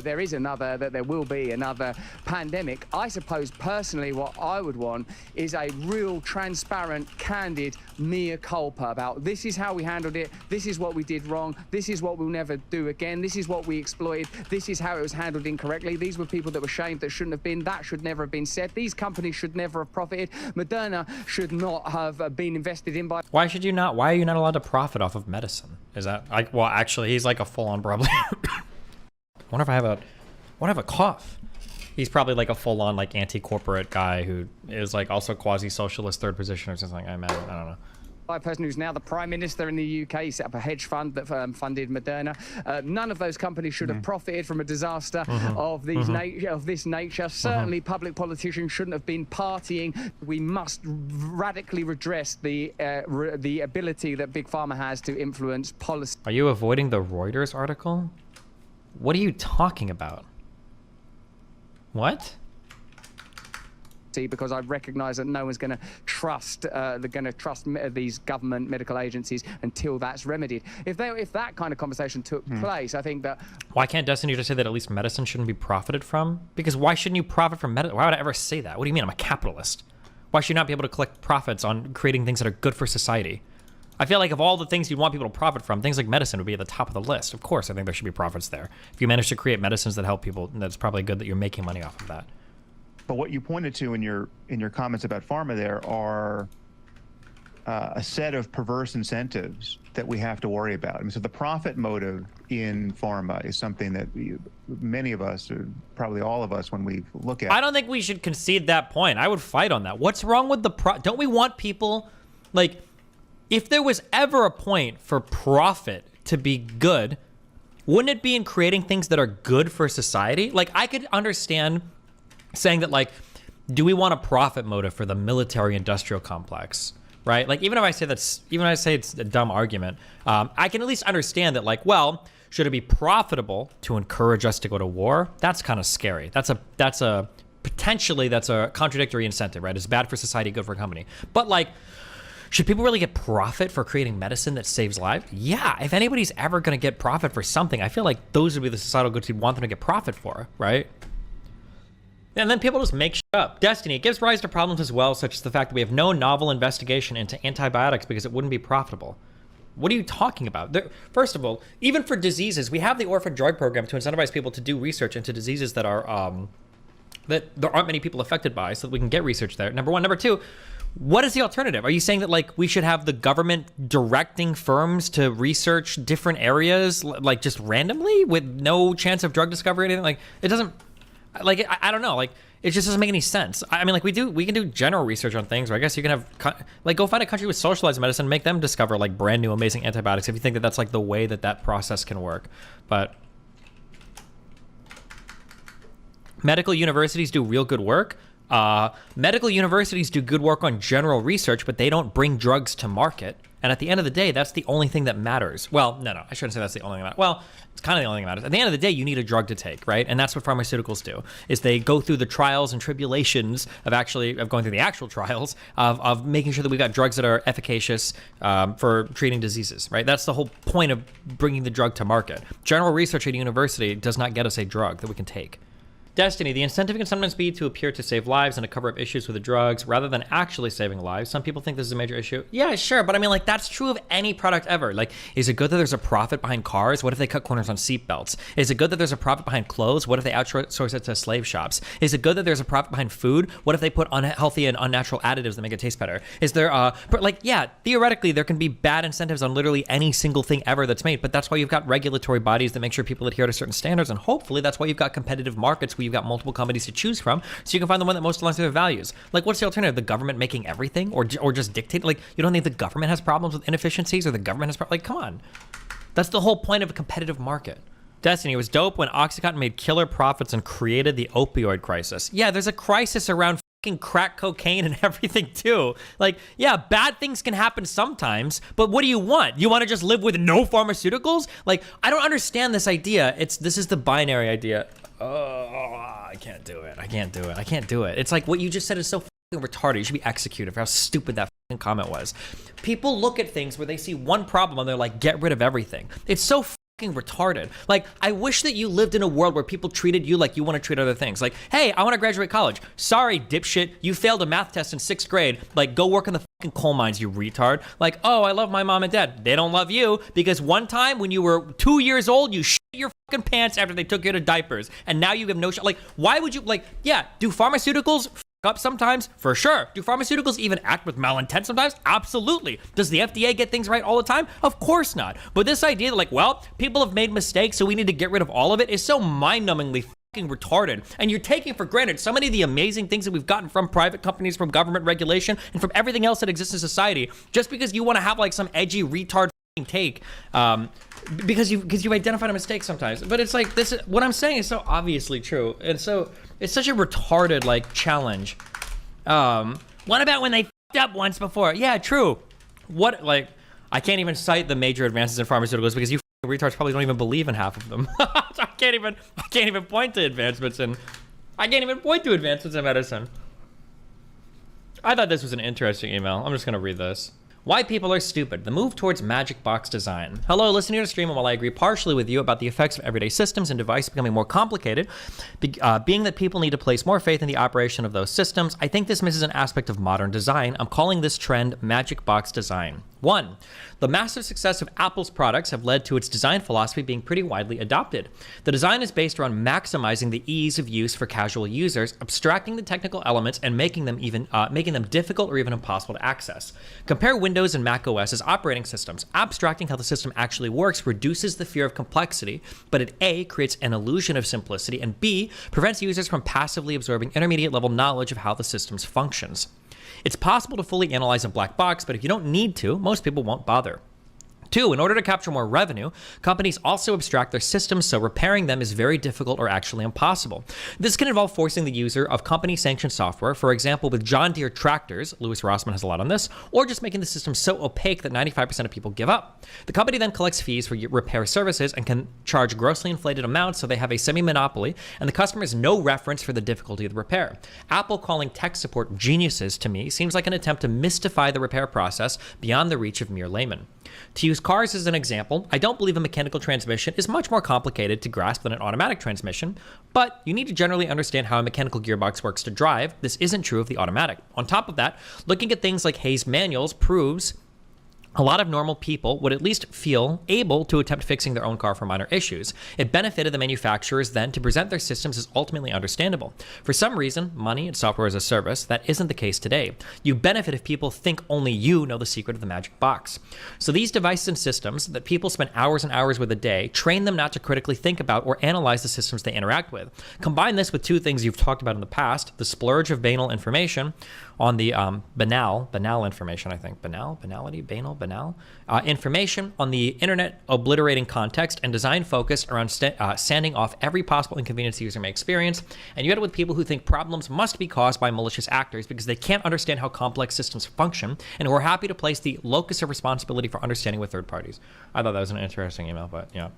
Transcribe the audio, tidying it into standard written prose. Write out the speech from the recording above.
that there will be another pandemic. I suppose personally what I would want is a real transparent, candid mea culpa about this is how we handled it, this is what we did wrong, this is what we'll never do again, this is what we exploited, this is how it was handled incorrectly, these were people that were shamed that shouldn't have been, that should never have been said, these companies should never have profited, Moderna should not have been invested in by... Why should you not? Why are you not allowed to profit off of medicine? Is that like, well, actually, he's like a full-on probably. I wonder if I have a cough. He's probably like a full-on like anti-corporate guy who is like also quasi-socialist third position or something. I imagine. I don't know. By a person who's now the Prime Minister in the UK, he set up a hedge fund that funded Moderna. None of those companies should have profited from a disaster of this nature. Certainly, public politicians shouldn't have been partying. We must radically redress the ability that Big Pharma has to influence policy. Are you avoiding the Reuters article? What are you talking about? What? Because I recognize that no one's going to trust these government medical agencies until that's remedied. If that kind of conversation took place, I think that... Why can't Destiny just say that at least medicine shouldn't be profited from? Because why shouldn't you profit from medicine? Why would I ever say that? What do you mean? I'm a capitalist. Why should you not be able to collect profits on creating things that are good for society? I feel like of all the things you want people to profit from, things like medicine would be at the top of the list. Of course, I think there should be profits there. If you manage to create medicines that help people, that's probably good that you're making money off of that. But what you pointed to in your comments about pharma there are a set of perverse incentives that we have to worry about. I mean, so the profit motive in pharma is something that many of us, or probably all of us, when we look at. I don't think we should concede that point. I would fight on that. What's wrong with don't we want people, like, if there was ever a point for profit to be good, wouldn't it be in creating things that are good for society? Like, I could understand saying that, like, do we want a profit motive for the military industrial complex, right? Like, even if I say it's a dumb argument, I can at least understand that, like, well, should it be profitable to encourage us to go to war? That's kind of scary. That's a potentially a contradictory incentive, right? It's bad for society, good for a company. But, like, should people really get profit for creating medicine that saves lives? Yeah, if anybody's ever going to get profit for something, I feel like those would be the societal goods you'd want them to get profit for, right? And then people just make shit up. Destiny, it gives rise to problems as well, such as the fact that we have no novel investigation into antibiotics because it wouldn't be profitable. What are you talking about? First of all, even for diseases, we have the orphan drug program to incentivize people to do research into diseases that are that there aren't many people affected by, so that we can get research there. Number one. Number two, what is the alternative? Are you saying that, like, we should have the government directing firms to research different areas, like, just randomly with no chance of drug discovery or anything? Like, it doesn't... Like, I don't know, like, it just doesn't make any sense. I mean, like, we can do general research on things, or I guess you can have, like, go find a country with socialized medicine and make them discover, like, brand new amazing antibiotics if you think that that's, like, the way that process can work. But medical universities do real good work. Medical universities do good work on general research, but they don't bring drugs to market. And at the end of the day, that's the only thing that matters. Well, no, I shouldn't say that's the only thing that matters. Well, it's kind of the only thing that matters. At the end of the day, you need a drug to take, right? And that's what pharmaceuticals do, is they go through the trials and tribulations of going through the actual trials of making sure that we've got drugs that are efficacious for treating diseases, right? That's the whole point of bringing the drug to market. General research at a university does not get us a drug that we can take. Destiny, the incentive can sometimes be to appear to save lives and to cover up issues with the drugs rather than actually saving lives. Some people think this is a major issue. Yeah, sure, but I mean, like, that's true of any product ever. Like, is it good that there's a profit behind cars? What if they cut corners on seatbelts? Is it good that there's a profit behind clothes? What if they outsource it to slave shops? Is it good that there's a profit behind food? What if they put unhealthy and unnatural additives that make it taste better? Is there, like, yeah, theoretically, there can be bad incentives on literally any single thing ever that's made, but that's why you've got regulatory bodies that make sure people adhere to certain standards, and hopefully that's why you've got competitive markets where you've got multiple companies to choose from, so you can find the one that most aligns with their values. Like, what's the alternative? The government making everything, or just dictate? Like, you don't think the government has problems with inefficiencies, or the government has like, come on. That's the whole point of a competitive market. Destiny, was dope when Oxycontin made killer profits and created the opioid crisis. Yeah, there's a crisis around fucking crack cocaine and everything too. Like, yeah, bad things can happen sometimes, but what do you want? You want to just live with no pharmaceuticals? Like, I don't understand this idea. This is the binary idea. I can't do it. I can't do it. I can't do it. It's like what you just said is so fucking retarded. You should be executed for how stupid that fucking comment was. People look at things where they see one problem and they're like, get rid of everything. It's so fucking fucking retarded. Like, I wish that you lived in a world where people treated you like you want to treat other things. Like, hey, I want to graduate college. Sorry, dipshit, you failed a math test in 6th grade. Like, go work in the fucking coal mines, you retard. Like, oh, I love my mom and dad. They don't love you because one time when you were 2 years old, you shit your fucking pants after they took you to diapers, and now you have no shit. Like, why would you, like, yeah, do pharmaceuticals up sometimes? For sure. Do pharmaceuticals even act with malintent sometimes? Absolutely. Does the FDA get things right all the time? Of course not. But this idea that, like, well, people have made mistakes, so we need to get rid of all of it is so mind-numbingly fucking retarded. And you're taking for granted so many of the amazing things that we've gotten from private companies, from government regulation, and from everything else that exists in society, just because you want to have, like, some edgy retard take, because you identified a mistake sometimes. But it's like, this is what I'm saying is so obviously true, and so it's such a retarded, like, challenge. What about when they f***ed up once before? Yeah, true. What, like, I can't even cite the major advances in pharmaceuticals because you retards probably don't even believe in half of them. I can't even point to advancements in medicine. I thought this was an interesting email. I'm just gonna read this. Why people are stupid, the move towards magic box design. Hello, listening to the stream, and while I agree partially with you about the effects of everyday systems and devices becoming more complicated, being that people need to place more faith in the operation of those systems, I think this misses an aspect of modern design. I'm calling this trend magic box design. 1. The massive success of Apple's products have led to its design philosophy being pretty widely adopted. The design is based around maximizing the ease of use for casual users, abstracting the technical elements, and making them difficult or even impossible to access. Compare Windows and Mac OS as operating systems. Abstracting how the system actually works reduces the fear of complexity, but it A, creates an illusion of simplicity, and B, prevents users from passively absorbing intermediate level knowledge of how the system functions. It's possible to fully analyze a black box, but if you don't need to, most people won't bother. 2, in order to capture more revenue, companies also abstract their systems so repairing them is very difficult or actually impossible. This can involve forcing the user of company-sanctioned software, for example with John Deere tractors, Louis Rossmann has a lot on this, or just making the system so opaque that 95% of people give up. The company then collects fees for repair services and can charge grossly inflated amounts so they have a semi-monopoly, and the customer has no reference for the difficulty of the repair. Apple calling tech support geniuses to me seems like an attempt to mystify the repair process beyond the reach of mere laymen. To use cars as an example, I don't believe a mechanical transmission is much more complicated to grasp than an automatic transmission, but you need to generally understand how a mechanical gearbox works to drive. This isn't true of the automatic. On top of that, looking at things like Hayes manuals proves a lot of normal people would at least feel able to attempt fixing their own car for minor issues. It benefited the manufacturers then to present their systems as ultimately understandable. For some reason, money and software as a service, that isn't the case today. You benefit if people think only you know the secret of the magic box. So these devices and systems that people spend hours and hours with a day, train them not to critically think about or analyze the systems they interact with. Combine this with 2 things you've talked about in the past, the splurge of banal information on the banal information, I think. Banal information on the internet, obliterating context, and design focused around sanding off every possible inconvenience the user may experience. And you get it with people who think problems must be caused by malicious actors because they can't understand how complex systems function, and who are happy to place the locus of responsibility for understanding with third parties. I thought that was an interesting email, but yeah.